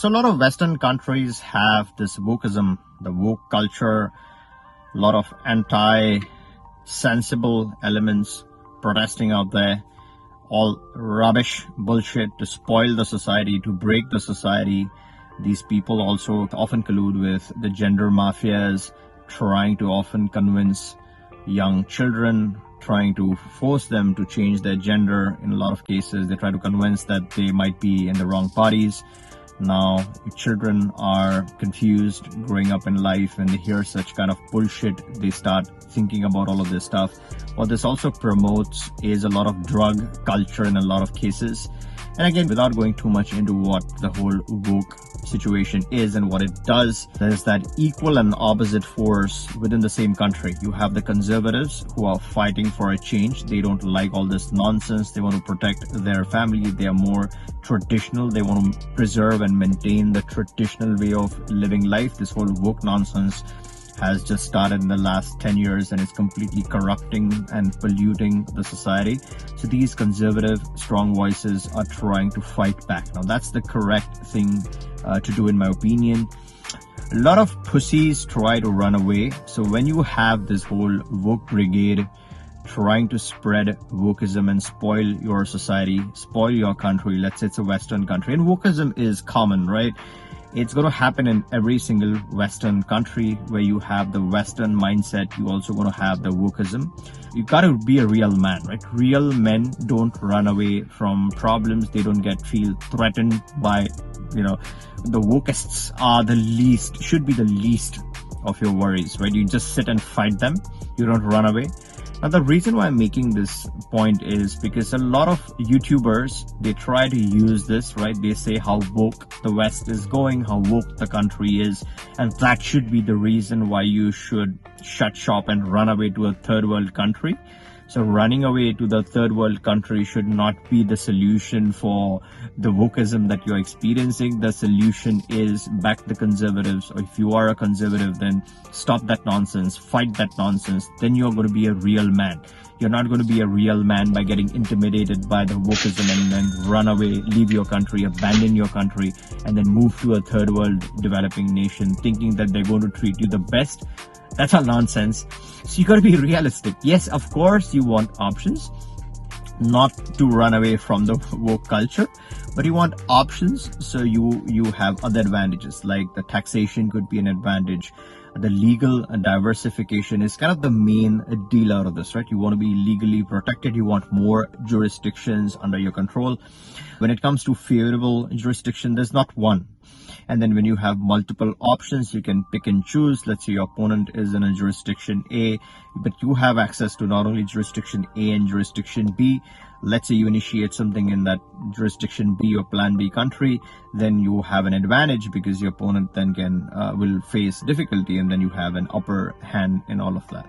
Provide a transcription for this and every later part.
So a lot of Western countries have this wokeism, the woke culture, a lot of anti-sensible elements protesting out there, all rubbish, bullshit to spoil the society, to break the society. These people also often collude with the gender mafias, trying to often convince young children, trying to force them to change their gender. In a lot of cases, they try to convince that they might be in the wrong parties. Now, children are confused growing up in life, and they hear such kind of bullshit, they start thinking about all of this stuff. What this also promotes is a lot of drug culture in a lot of cases. And again, without going too much into what the whole woke situation is and what it does, there's that equal and opposite force within the same country. You have the conservatives who are fighting for a change. They don't like all this nonsense. They want to protect their family. They are more traditional. They want to preserve and maintain the traditional way of living life. This whole woke nonsense has just started in the last 10 years and is completely corrupting and polluting the society. So these conservative, strong voices are trying to fight back. Now, that's the correct thing to do, in my opinion. A lot of pussies try to run away. So when you have this whole woke brigade trying to spread wokeism and spoil your society, spoil your country, let's say it's a Western country, and wokeism is common, right? It's going to happen in every single Western country where you have the Western mindset. You also going to have the wokeism. You got to be a real man, right? Real men don't run away from problems. They don't feel threatened by, the wokeists are should be the least of your worries, right? You just sit and fight them. You don't run away. Now, the reason why I'm making this point is because a lot of YouTubers, they try to use this, right? They say how woke the West is going, how woke the country is, and that should be the reason why you should shut shop and run away to a third world country. So running away to the third world country should not be the solution for the wokeism that you're experiencing. The solution is back the conservatives. Or if you are a conservative, then stop that nonsense, fight that nonsense. Then you're going to be a real man. You're not going to be a real man by getting intimidated by the wokeism and then run away, leave your country, abandon your country, and then move to a third world developing nation thinking that they're going to treat you the best. That's all nonsense. So you got to be realistic. Yes, of course, you want options, not to run away from the woke culture, but you want options. So you have other advantages, like the taxation could be an advantage. The legal diversification is kind of the main deal out of this, right? You want to be legally protected. You want more jurisdictions under your control. When it comes to favorable jurisdiction, there's not one. And then when you have multiple options, you can pick and choose. Let's say your opponent is in a jurisdiction A, but you have access to not only jurisdiction A and jurisdiction B. Let's say you initiate something in that jurisdiction B or plan B country, then you have an advantage because your opponent then will face difficulty, and then you have an upper hand in all of that.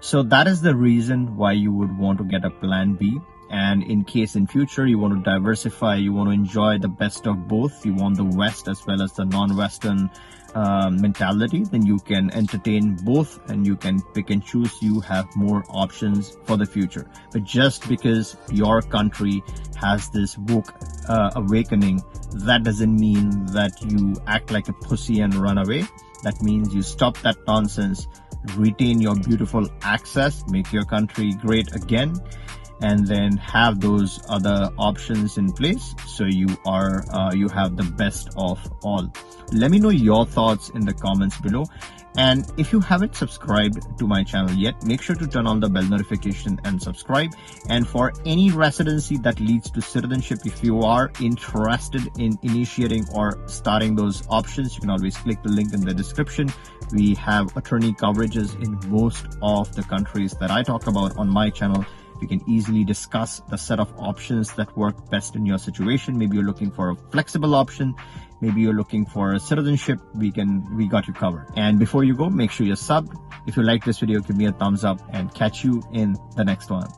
So that is the reason why you would want to get a plan B. And in case in future you want to diversify, you want to enjoy the best of both, you want the West as well as the non-Western mentality, then you can entertain both and you can pick and choose. You have more options for the future. But just because your country has this woke awakening, that doesn't mean that you act like a pussy and run away. That means you stop that nonsense, retain your beautiful access, make your country great again, and then have those other options in place so you have the best of all. Let me know your thoughts in the comments below. And if you haven't subscribed to my channel yet, make sure to turn on the bell notification and subscribe. And for any residency that leads to citizenship, if you are interested in initiating or starting those options, you can always click the link in the description. We have attorney coverages in most of the countries that I talk about on my channel. We can easily discuss the set of options that work best in your situation. Maybe you're looking for a flexible option. Maybe you're looking for a citizenship. We got you covered. And before you go, make sure you're subbed. If you like this video, give me a thumbs up and catch you in the next one.